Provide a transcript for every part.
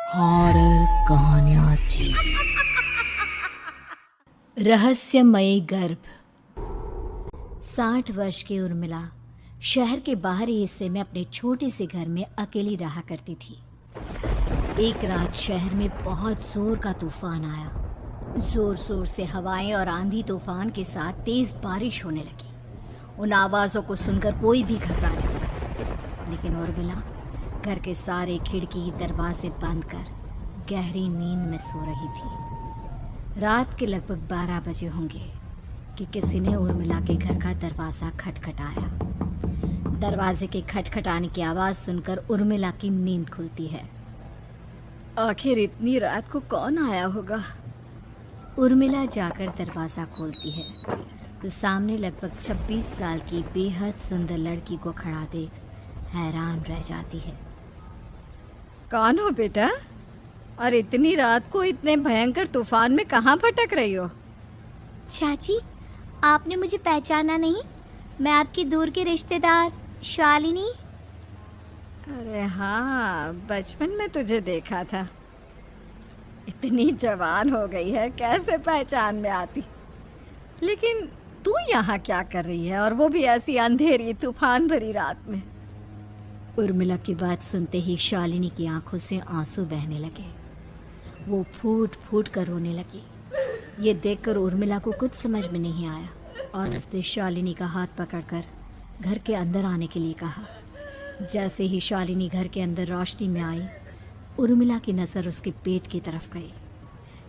Horror कहानियाँ थी। रहस्यमयी गर्भ। 60 वर्ष की उर्मिला शहर के बाहरी हिस्से में अपने छोटे से घर में अकेली रहा करती थी। एक रात शहर में बहुत जोर का तूफान आया। जोर जोर से हवाएं और आंधी तूफान के साथ तेज बारिश होने लगी। उन आवाज़ों को सुनकर कोई भी घबरा जाता, लेकिन उर्मिला घर के सारे खिड़की दरवाजे बंद कर गहरी नींद में सो रही थी। रात के लगभग 12 बजे होंगे कि किसी ने उर्मिला के घर का दरवाज़ा खटखटाया। दरवाजे के खटखटाने की आवाज़ सुनकर उर्मिला की नींद खुलती है। आखिर इतनी रात को कौन आया होगा? उर्मिला जाकर दरवाज़ा खोलती है तो सामने लगभग 26 साल की बेहद सुंदर लड़की को खड़ा देख हैरान रह जाती है। कौन हो बेटा? और इतनी रात को इतने भयंकर तूफान में कहाँ भटक रही हो? चाची, आपने मुझे पहचाना नहीं? मैं आपकी दूर की रिश्तेदार शालिनी। अरे हाँ, बचपन में तुझे देखा था। इतनी जवान हो गई है, कैसे पहचान में आती? लेकिन तू यहाँ क्या कर रही है, और वो भी ऐसी अंधेरी तूफान भरी रात में? उर्मिला की बात सुनते ही शालिनी की आंखों से आंसू बहने लगे। वो फूट फूट कर रोने लगी। ये देखकर उर्मिला को कुछ समझ में नहीं आया और उसने शालिनी का हाथ पकड़कर घर के अंदर आने के लिए कहा। जैसे ही शालिनी घर के अंदर रोशनी में आई, उर्मिला की नज़र उसके पेट की तरफ गई,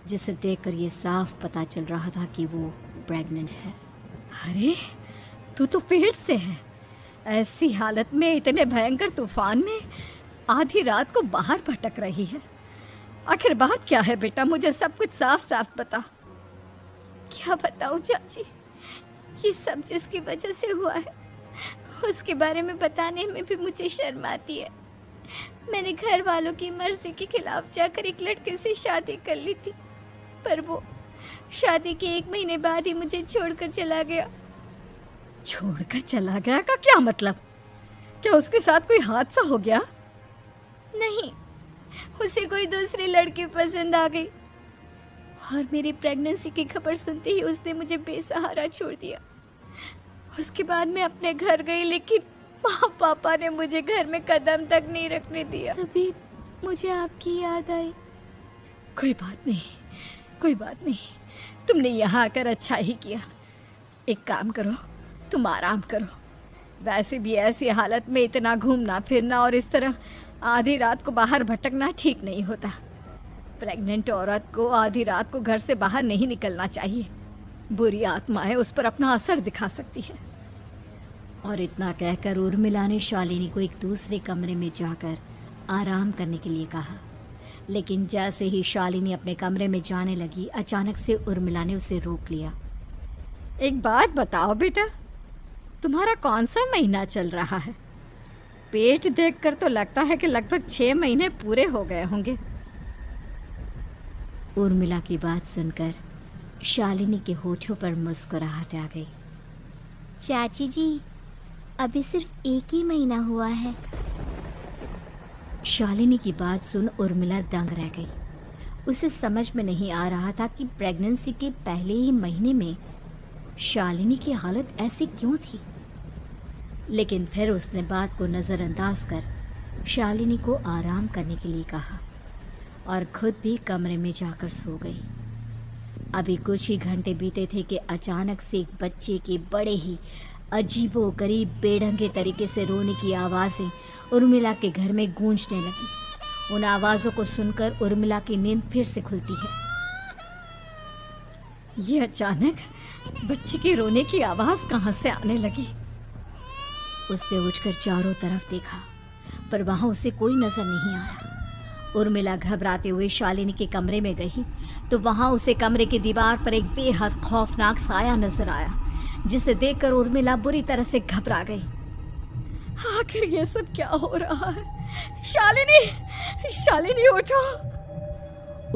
जिसे देखकर ये साफ पता चल रहा था कि वो प्रेग्नेंट है। अरे, तू तो पेट से है। ऐसी हालत में इतने भयंकर तूफान में आधी रात को बाहर भटक रही है। आखिर बात क्या है बेटा? मुझे सब कुछ साफ साफ बता। क्या बताऊं चाची, ये सब जिसकी वजह से हुआ है उसके बारे में बताने में भी मुझे शर्म आती है। मैंने घर वालों की मर्जी के खिलाफ जाकर एक लड़के से शादी कर ली थी, पर वो शादी के 1 महीने बाद ही मुझे छोड़कर चला गया। छोड़कर चला गया का क्या मतलब? क्या उसके साथ कोई हादसा हो गया? नहीं, उसे कोई दूसरी लड़की पसंद आ गई और मेरी प्रेगनेंसी की खबर सुनते ही उसने मुझे बेसहारा छोड़ दिया। उसके बाद मैं अपने घर गई, लेकिन माँ पापा ने मुझे घर में कदम तक नहीं रखने दिया। तभी मुझे आपकी याद आई। कोई बात नहीं, कोई बात नहीं। तुमने यहाँ आकर अच्छा ही किया। एक काम करो, तुम आराम करो। वैसे भी ऐसी हालत में इतना घूमना फिरना और इस तरह आधी रात को बाहर भटकना ठीक नहीं होता। प्रेग्नेंट औरत को आधी रात को घर से बाहर नहीं निकलना चाहिए। बुरी आत्माएं उस पर अपना असर दिखा सकती है। और इतना कहकर उर्मिला ने शालिनी को एक दूसरे कमरे में जाकर आराम करने के लिए कहा। लेकिन जैसे ही शालिनी अपने कमरे में जाने लगी, अचानक से उर्मिला ने उसे रोक लिया। एक बात बताओ बेटा, तुम्हारा कौन सा महीना चल रहा है? पेट देखकर तो लगता है कि लगभग 6 महीने पूरे हो गए होंगे। उर्मिला की बात सुनकर शालिनी के होठों पर मुस्कुराहट आ गई। चाची जी, अभी सिर्फ 1 ही महीना हुआ है। शालिनी की बात सुन उर्मिला दंग रह गई। उसे समझ में नहीं आ रहा था कि प्रेगनेंसी के पहले ही महीने में शालिनी की हालत ऐसी क्यों थी। लेकिन फिर उसने बात को नज़रअंदाज कर शालिनी को आराम करने के लिए कहा और खुद भी कमरे में जाकर सो गई। अभी कुछ ही घंटे बीते थे कि अचानक से एक बच्चे के बड़े ही अजीबोगरीब बेढंगे तरीके से रोने की आवाज़ें उर्मिला के घर में गूंजने लगी। उन आवाज़ों को सुनकर उर्मिला की नींद फिर से खुलती है। ये अचानक बच्चे के रोने की आवाज़ कहाँ से आने लगी? उसने उठकर चारों तरफ देखा, पर वहाँ उसे कोई नजर नहीं आया। उर्मिला घबराते हुए शालिनी के कमरे में गई तो वहाँ उसे कमरे की दीवार पर एक बेहद खौफनाक साया नजर आया, जिसे देखकर उर्मिला बुरी तरह से घबरा गई। आखिर ये सब क्या हो रहा है? शालिनी, शालिनी उठो!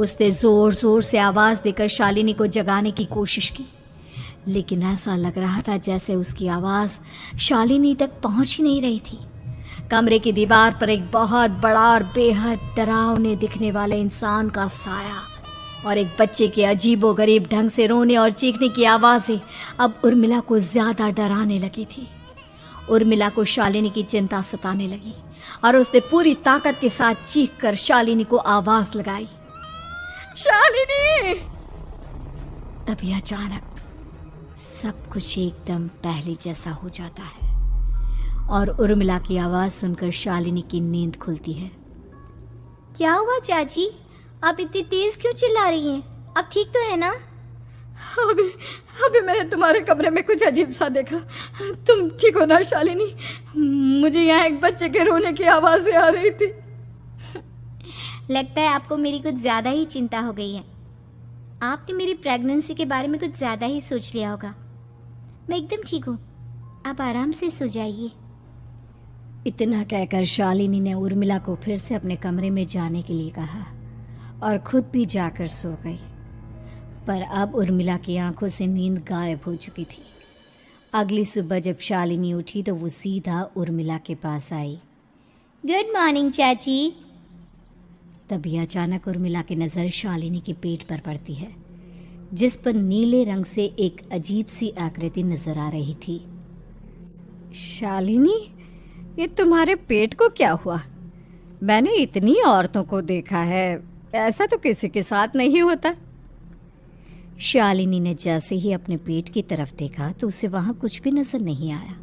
उसने जोर जोर से आवाज देकर शालिनी को जगाने की कोशिश की, लेकिन ऐसा लग रहा था जैसे उसकी आवाज शालिनी तक पहुंच ही नहीं रही थी। कमरे की दीवार पर एक बहुत बड़ा और बेहद डरावने दिखने वाले इंसान का साया और एक बच्चे के अजीबोगरीब ढंग से रोने और चीखने की आवाज़ें अब उर्मिला को ज़्यादा डराने लगी थी। उर्मिला को शालिनी की चिंता सताने लगी और उसने पूरी ताकत के साथ चीख कर शालिनी को आवाज़ लगाई, शालिनी। तभी अचानक सब कुछ एकदम पहले जैसा हो जाता है और उर्मिला की आवाज़ सुनकर शालिनी की नींद खुलती है। क्या हुआ चाची, आप इतनी तेज क्यों चिल्ला रही हैं? आप ठीक तो है ना? अभी मैंने तुम्हारे कमरे में कुछ अजीब सा देखा। तुम ठीक हो ना शालिनी? मुझे यहाँ एक बच्चे के रोने की आवाज़ें आ रही थी। लगता है आपको मेरी कुछ ज़्यादा ही चिंता हो गई है। आपने मेरी प्रेगनेंसी के बारे में कुछ ज़्यादा ही सोच लिया होगा। मैं एकदम ठीक हूँ, आप आराम से सो जाइए। इतना कहकर शालिनी ने उर्मिला को फिर से अपने कमरे में जाने के लिए कहा और खुद भी जाकर सो गई। पर अब उर्मिला की आंखों से नींद गायब हो चुकी थी। अगली सुबह जब शालिनी उठी तो वो सीधा उर्मिला के पास आई। गुड मॉर्निंग चाची। तभी अचानक उर्मिला की नज़र शालिनी के पेट पर पड़ती है, जिस पर नीले रंग से एक अजीब सी आकृति नजर आ रही थी। शालिनी, ये तुम्हारे पेट को क्या हुआ? मैंने इतनी औरतों को देखा है, ऐसा तो किसी के साथ नहीं होता। शालिनी ने जैसे ही अपने पेट की तरफ देखा तो उसे वहां कुछ भी नजर नहीं आया।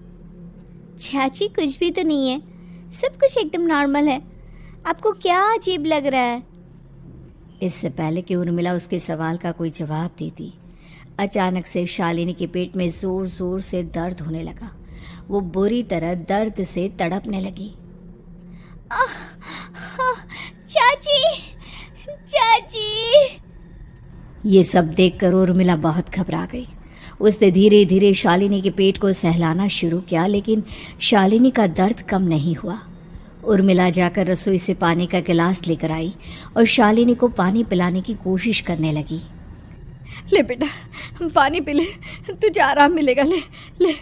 चाची, कुछ भी तो नहीं है, सब कुछ एकदम नॉर्मल है। आपको क्या अजीब लग रहा है? इससे पहले कि उर्मिला उसके सवाल का कोई जवाब देती, अचानक से शालिनी के पेट में जोर जोर से दर्द होने लगा। वो बुरी तरह दर्द से तड़पने लगी। चाची, चाची। ये सब देखकर उर्मिला बहुत घबरा गई। उसने धीरे धीरे शालिनी के पेट को सहलाना शुरू किया, लेकिन शालिनी का दर्द कम नहीं हुआ। उर्मिला जाकर रसोई से पानी का गिलास लेकर आई और शालिनी को पानी पिलाने की कोशिश करने लगी। ले बेटा, पानी पी ले, तुझे आराम मिलेगा। ले ले।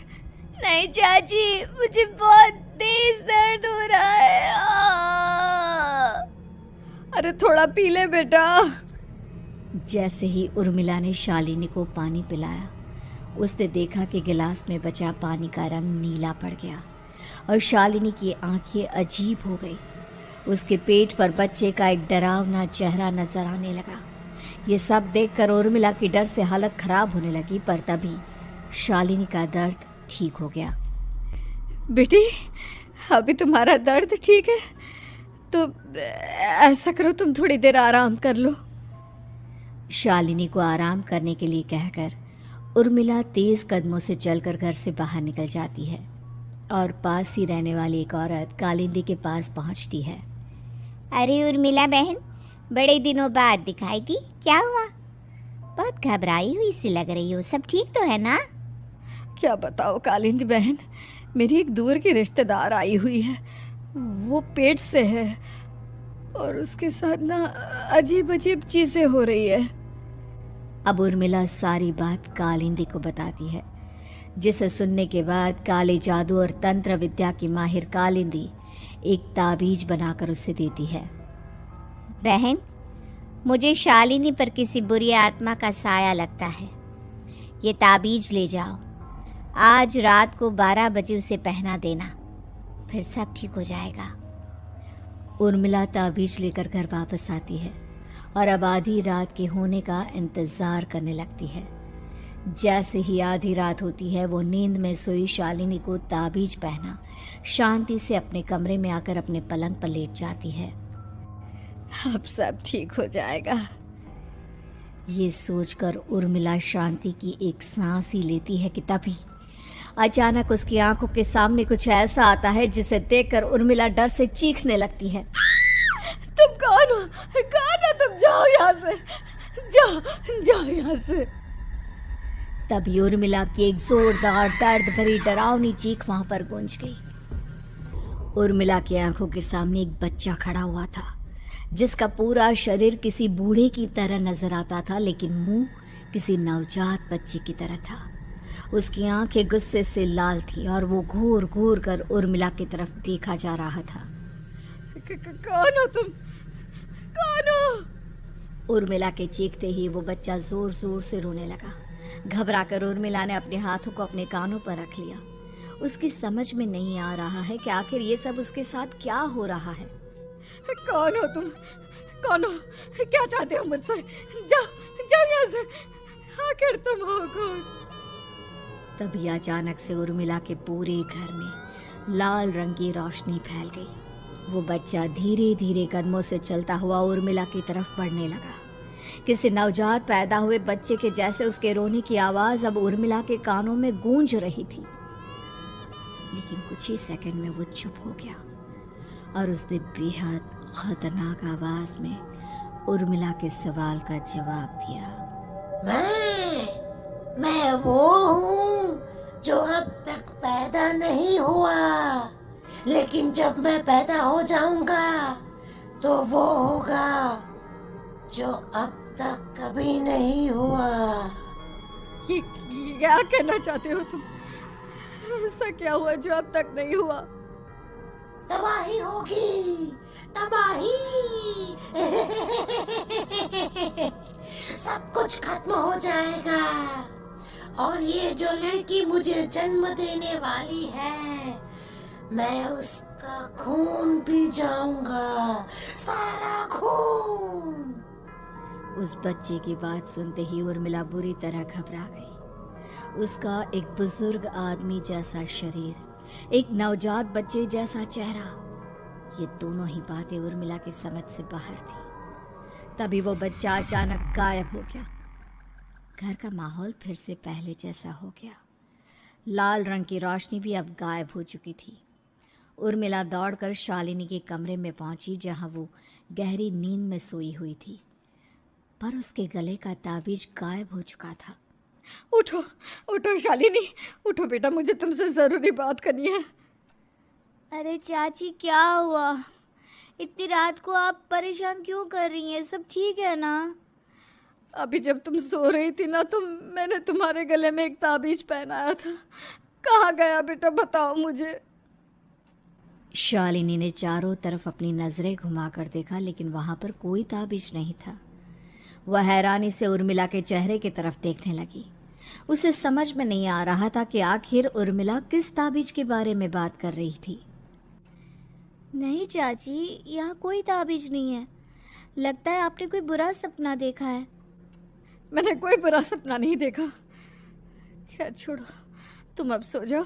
नहीं चाची, मुझे बहुत तेज दर्द हो रहा है। अरे थोड़ा पी ले बेटा। जैसे ही उर्मिला ने शालिनी को पानी पिलाया, उसने देखा कि गिलास में बचा पानी का रंग नीला पड़ गया और शालिनी की आंखें अजीब हो गई। उसके पेट पर बच्चे का एक डरावना चेहरा नजर आने लगा। ये सब देखकर उर्मिला की डर से हालत खराब होने लगी, पर तभी शालिनी का दर्द ठीक हो गया। बेटी, अभी तुम्हारा दर्द ठीक है तो ऐसा करो, तुम थोड़ी देर आराम कर लो। शालिनी को आराम करने के लिए कहकर उर्मिला तेज कदमों से चलकर घर से बाहर निकल जाती है और पास ही रहने वाली एक औरत कालिंदी के पास पहुंचती है। अरे उर्मिला बहन, बड़े दिनों बाद दिखाई दी, क्या हुआ? बहुत घबराई हुई सी लग रही हो, सब ठीक तो है ना? क्या बताओ कालिंदी बहन, मेरी एक दूर की रिश्तेदार आई हुई है। वो पेट से है और उसके साथ ना अजीब अजीब चीजें हो रही है। अब उर्मिला सारी बात कालिंदी को बताती है, जिसे सुनने के बाद काले जादू और तंत्र विद्या की माहिर कालिंदी एक ताबीज बनाकर उसे देती है। बहन, मुझे शालिनी पर किसी बुरी आत्मा का साया लगता है। ये ताबीज ले जाओ, आज रात को 12 बजे उसे पहना देना, फिर सब ठीक हो जाएगा। उर्मिला ताबीज लेकर घर वापस आती है और अब आधी रात के होने का इंतजार करने लगती है। जैसे ही आधी रात होती है, वो नींद में सोई शालिनी को ताबीज पहना शांति से अपने कमरे में आकर अपने पलंग पर लेट जाती है। अब सब ठीक हो जाएगा, ये सोचकर उर्मिला शांति की एक सांस ही लेती है कि तभी अचानक उसकी आंखों के सामने कुछ ऐसा आता है जिसे देखकर उर्मिला डर से चीखने लगती है। तुम कौन हो? कौन हो तुम? जाओ यहाँ से, जाओ यहाँ से। तभी उर्मिला की एक जोरदार दर्द भरी डरावनी चीख वहां पर गूंज गई। उर्मिला की आंखों के सामने एक बच्चा खड़ा हुआ था, जिसका पूरा शरीर किसी बूढ़े की तरह नजर आता था, लेकिन मुंह किसी नवजात बच्चे की तरह था। उसकी आंखें गुस्से से लाल थी और वो घूर घूर कर उर्मिला की तरफ देखा जा रहा था। कौन हो तुम? कौन हो? उर्मिला के चीखते ही वो बच्चा जोर जोर से रोने लगा। घबराकर उर्मिला ने अपने हाथों को अपने कानों पर रख लिया। उसकी समझ में नहीं आ रहा है कि आखिर ये सब उसके साथ क्या हो रहा है। कौन हो तुम? कौन हो? क्या चाहते हो मुझसे? जाओ जाओ यहाँ से। आखिर तुम हो कौन? तभी अचानक से उर्मिला के पूरे घर में लाल रंग की रोशनी फैल गई। वो बच्चा धीरे धीरे कदमों से चलता हुआ उर्मिला की तरफ बढ़ने लगा। किसी नवजात पैदा हुए बच्चे के जैसे उसके रोने की आवाज अब उर्मिला के कानों में गूंज रही थी। लेकिन कुछ ही सेकंड में वो चुप हो गया और उसने बेहद खतरनाक आवाज में उर्मिला के सवाल का जवाब दिया। मैं वो हूँ जो अब तक पैदा नहीं हुआ, लेकिन जब मैं पैदा हो जाऊंगा तो वो होगा जो अब तक कभी नहीं हुआ। ये क्या कहना चाहते हो तुम? ऐसा क्या हुआ जो अब तक नहीं हुआ? तबाही होगी, तबाही। सब कुछ खत्म हो जाएगा और ये जो लड़की मुझे जन्म देने वाली है, मैं उसका खून पी जाऊंगा, सारा खून। उस बच्चे की बात सुनते ही उर्मिला बुरी तरह घबरा गई। उसका एक बुजुर्ग आदमी जैसा शरीर, एक नवजात बच्चे जैसा चेहरा, ये दोनों ही बातें उर्मिला की समझ से बाहर थी। तभी वो बच्चा अचानक गायब हो गया। घर का माहौल फिर से पहले जैसा हो गया। लाल रंग की रोशनी भी अब गायब हो चुकी थी। उर्मिला दौड़कर शालिनी के कमरे में पहुंची, जहां वो गहरी नींद में सोई हुई थी, पर उसके गले का ताबीज गायब हो चुका था। उठो उठो शालिनी, उठो बेटा, मुझे तुमसे जरूरी बात करनी है। अरे चाची, क्या हुआ? इतनी रात को आप परेशान क्यों कर रही हैं? सब ठीक है ना? अभी जब तुम सो रही थी ना, तो मैंने तुम्हारे गले में एक ताबीज पहनाया था। कहाँ गया बेटा, बताओ मुझे। शालिनी ने चारों तरफ अपनी नजरें घुमाकर देखा, लेकिन वहां पर कोई ताबीज नहीं था। वह हैरानी से उर्मिला के चेहरे की तरफ देखने लगी। उसे समझ में नहीं आ रहा था कि आखिर उर्मिला किस ताबीज के बारे में बात कर रही थी। नहीं चाची, यहाँ कोई ताबीज नहीं है। लगता है आपने कोई बुरा सपना देखा है। मैंने कोई बुरा सपना नहीं देखा। खैर छोड़ो, तुम अब सो जाओ,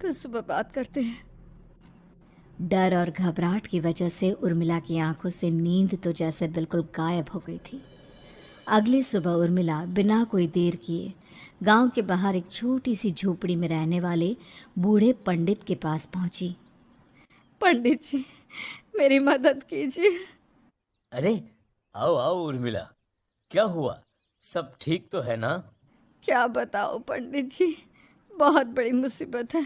कल सुबह बात करते हैं। डर और घबराहट की वजह से उर्मिला की आंखों से नींद तो जैसे बिल्कुल गायब हो गई थी। अगली सुबह उर्मिला बिना कोई देर किए गांव के बाहर एक छोटी सी झोपड़ी में रहने वाले बूढ़े पंडित के पास पहुंची। पंडित जी, मेरी मदद कीजिए। अरे आओ आओ उर्मिला, क्या हुआ? सब ठीक तो है ना? क्या बताओ पंडित जी, बहुत बड़ी मुसीबत है।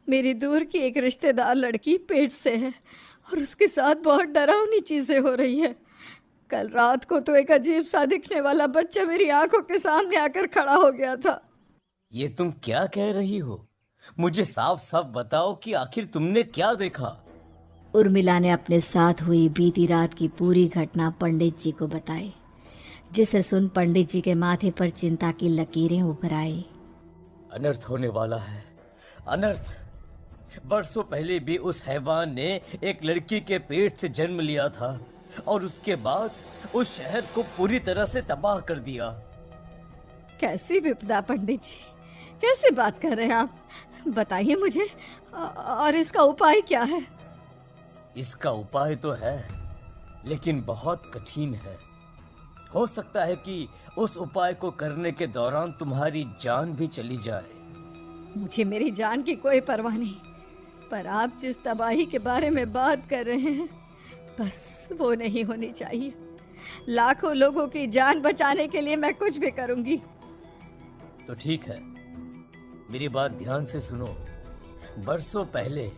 मेरी दूर की एक रिश्तेदार लड़की पेट से है और उसके साथ बहुत डरावनी चीज़ें हो रही है। कल रात को तो एक अजीब सा दिखने वाला बच्चा मेरी आंखों के सामने आकर खड़ा हो गया था। ये तुम क्या कह रही हो? मुझे साफ साफ बताओ कि आखिर तुमने क्या देखा? उर्मिला ने अपने साथ हुई बीती रात की पूरी घटना पंडित जी को बताई, जिसे सुन पंडित जी के माथे पर चिंता की लकीरें उभर आई। अनर्थ होने वाला है, अनर्थ। बरसों पहले भी उस हैवान ने एक लड़की के पेट से जन्म लिया था और उसके बाद उस शहर को पूरी तरह से तबाह कर दिया। कैसी विपदा पंडित जी, कैसे बात कर रहे हैं आप? बताइए मुझे, और इसका उपाय क्या है? इसका उपाय तो है, लेकिन बहुत कठिन है। हो सकता है कि उस उपाय को करने के दौरान तुम्हारी जान भी चली जाए। मुझे मेरी जान की कोई परवाह नहीं, पर आप जिस तबाही के बारे में बात कर रहे हैं, बस वो नहीं होनी चाहिए। लाखों लोगों की जान बचाने के लिए मैं कुछ भी करूंगी। तो ठीक है, मेरी बात ध्यान से सुनो। बरसों पहले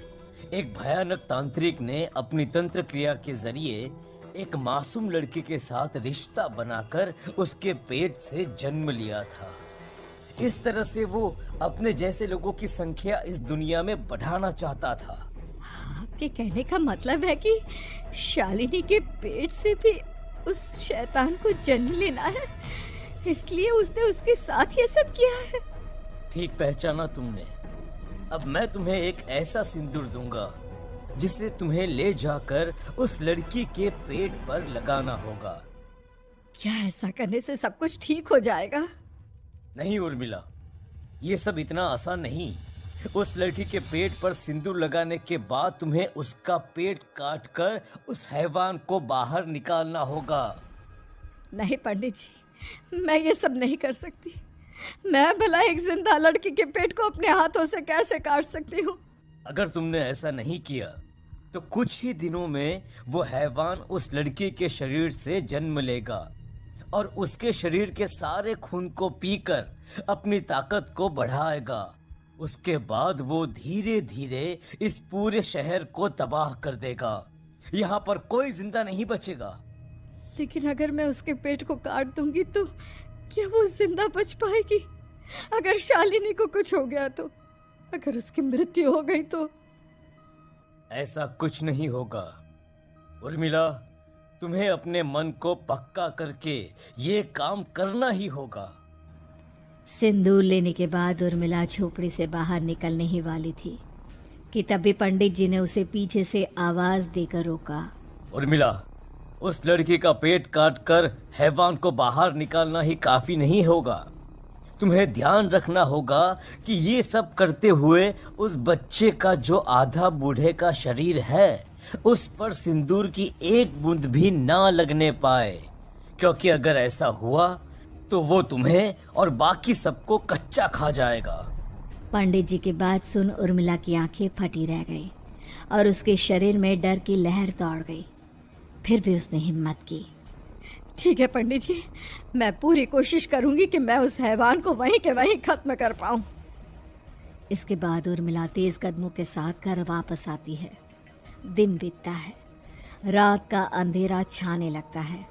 एक भयानक तांत्रिक ने अपनी तंत्र क्रिया के जरिए एक मासूम लड़की के साथ रिश्ता बनाकर उसके पेट से जन्म लिया था। इस तरह से वो अपने जैसे लोगों की संख्या इस दुनिया में बढ़ाना चाहता था। आपके कहने का मतलब है कि शालिनी के पेट से भी उस शैतान को जन्म लेना है, इसलिए उसने उसके साथ ये सब किया है। ठीक पहचाना तुमने। अब मैं तुम्हें एक ऐसा सिंदूर दूंगा जिसे तुम्हें ले जाकर उस लड़की के पेट पर लगाना होगा। क्या ऐसा करने से सब कुछ ठीक हो जाएगा? नहीं उर्मिला, ये सब इतना आसान नहीं। उस लड़की के पेट पर सिंदूर लगाने के बाद तुम्हें उसका पेट काटकर उस हैवान को बाहर निकालना होगा। नहीं पंडित जी, मैं ये सब नहीं कर सकती। मैं भला एक जिंदा लड़की के पेट को अपने हाथों से कैसे काट सकती हूँ? अगर तुमने ऐसा नहीं किया तो कुछ ही दिनों में वो हैवान उस लड़की के शरीर से जन्म लेगा और उसके शरीर के सारे खून को पीकर अपनी ताकत को बढ़ाएगा। उसके बाद वो धीरे धीरे इस पूरे शहर को तबाह कर देगा। यहाँ पर कोई जिंदा नहीं बचेगा। लेकिन अगर मैं उसके पेट को काट दूंगी तो क्या वो जिंदा बच पाएगी? अगर शालिनी को कुछ हो गया तो, अगर उसकी मृत्यु हो गई तो? ऐसा कुछ नहीं होगा उर्मिला, तुम्हें अपने मन को पक्का करके ये काम करना ही होगा। सिंदूर लेने के बाद उर्मिला झोपड़ी से बाहर निकलने ही वाली थी कि तभी पंडित जी ने उसे पीछे से आवाज देकर रोका। उर्मिला, उस लड़की का पेट काटकर हैवान को बाहर निकालना ही काफी नहीं होगा। तुम्हें ध्यान रखना होगा कि ये सब करते हुए उस बच्चे का जो आधा बूढ़े का शरीर है उस पर सिंदूर की एक बूंद भी ना लगने पाए, क्योंकि अगर ऐसा हुआ तो वो तुम्हें और बाकी सबको कच्चा खा जाएगा। पंडित जी की बात सुन उर्मिला की आंखें फटी रह गई और उसके शरीर में डर की लहर दौड़ गई। फिर भी उसने हिम्मत की। ठीक है पंडित जी, मैं पूरी कोशिश करूंगी कि मैं उस हैवान को वहीं के वहीं खत्म कर पाऊं। इसके बाद उर्मिला तेज कदमों के साथ घर वापस आती है। दिन बीतता है, रात का अंधेरा छाने लगता है।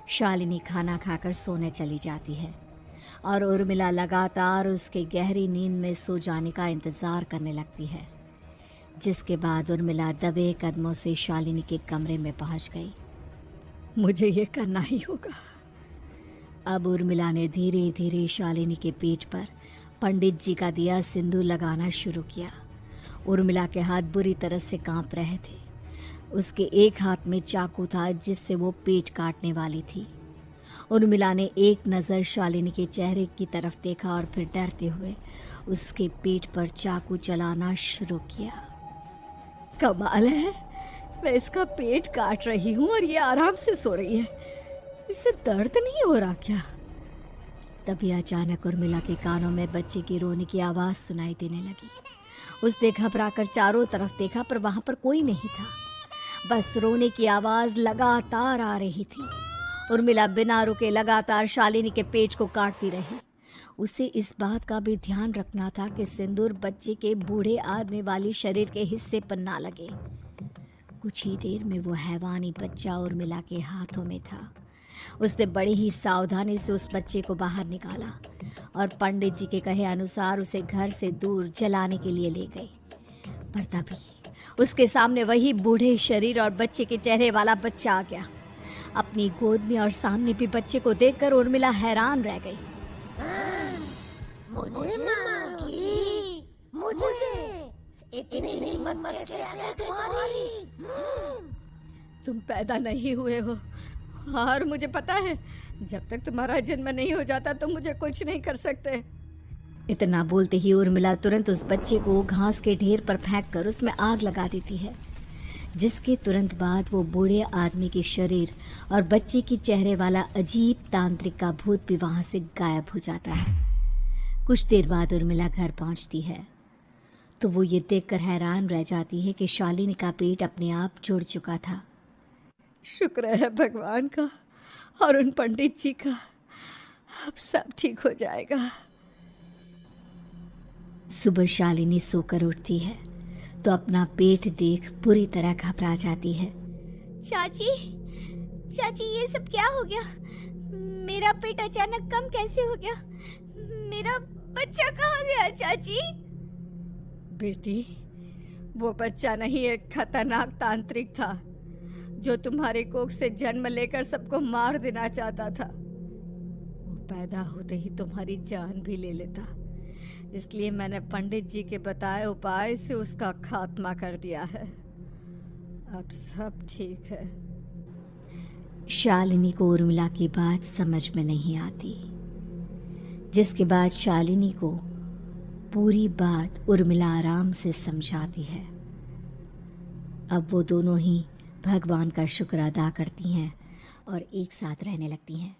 शालिनी खाना खाकर सोने चली जाती है और उर्मिला लगातार उसके गहरी नींद में सो जाने का इंतजार करने लगती है, जिसके बाद उर्मिला दबे कदमों से शालिनी के कमरे में पहुंच गई। मुझे ये करना ही होगा। अब उर्मिला ने धीरे धीरे शालिनी के पेट पर पंडित जी का दिया सिंदूर लगाना शुरू किया। उर्मिला के हाथ बुरी तरह से कांप रहे थे। उसके एक हाथ में चाकू था जिससे वो पेट काटने वाली थी। उर्मिला ने एक नज़र शालिनी के चेहरे की तरफ देखा और फिर डरते हुए उसके पेट पर चाकू चलाना शुरू किया। कमाल है, मैं इसका पेट काट रही हूँ और ये आराम से सो रही है। इसे दर्द नहीं हो रहा क्या? तभी अचानक उर्मिला के कानों में बच्चे की रोने की आवाज़ सुनाई देने लगी। उसने घबराकर चारों तरफ देखा पर वहाँ पर कोई नहीं था। बस रोने की आवाज़ लगातार आ रही थी। उर्मिला बिना रुके लगातार शालिनी के पेट को काटती रही। उसे इस बात का भी ध्यान रखना था कि सिंदूर बच्चे के बूढ़े आदमी वाली शरीर के हिस्से पर ना लगे। कुछ ही देर में वो हैवानी बच्चा उर्मिला के हाथों में था। उसने बड़ी ही सावधानी से उस बच्चे को बाहर निकाला और पंडित जी के कहे अनुसार उसे घर से दूर जलाने के लिए ले गई। पर तभी उसके सामने वही बूढ़े शरीर और बच्चे के चेहरे वाला बच्चा आ गया। अपनी गोद में और सामने भी बच्चे को देखकर उर्मिला हैरान रह गई। मुझे मारोगी? मुझे इतनी हिम्मत कैसे आ गई तुम्हारी? तुम पैदा नहीं हुए हो और मुझे पता है जब तक तुम्हारा जन्म नहीं हो जाता तो मुझे कुछ नहीं कर सकते। इतना बोलते ही उर्मिला तुरंत उस बच्चे को घास के ढेर पर फेंककर उसमें आग लगा देती है, जिसके तुरंत बाद वो बूढ़े आदमी के शरीर और बच्चे के चेहरे वाला अजीब तांत्रिक का भूत भी वहां से गायब हो जाता है। कुछ देर बाद उर्मिला घर पहुंचती है तो वो ये देखकर हैरान रह जाती है कि शालिनी का पेट अपने आप जुड़ चुका था। शुक्र है भगवान का और उन पंडित जी का, अब सब ठीक हो जाएगा। सुबह शालिनी सोकर उठती है तो अपना पेट देख पूरी तरह घबरा जाती है। चाची, चाची ये सब क्या हो गया? मेरा पेट अचानक कम कैसे हो गया? मेरा बच्चा कहाँ गया चाची? बेटी, वो बच्चा नहीं, एक खतरनाक तांत्रिक था जो तुम्हारी कोख से जन्म लेकर सबको मार देना चाहता था। वो पैदा होते ही तुम्हारी जान भी ले लेता, इसलिए मैंने पंडित जी के बताए उपाय से उसका खात्मा कर दिया है। अब सब ठीक है। शालिनी को उर्मिला की बात समझ में नहीं आती, जिसके बाद शालिनी को पूरी बात उर्मिला आराम से समझाती है। अब वो दोनों ही भगवान का शुक्र अदा करती हैं और एक साथ रहने लगती हैं।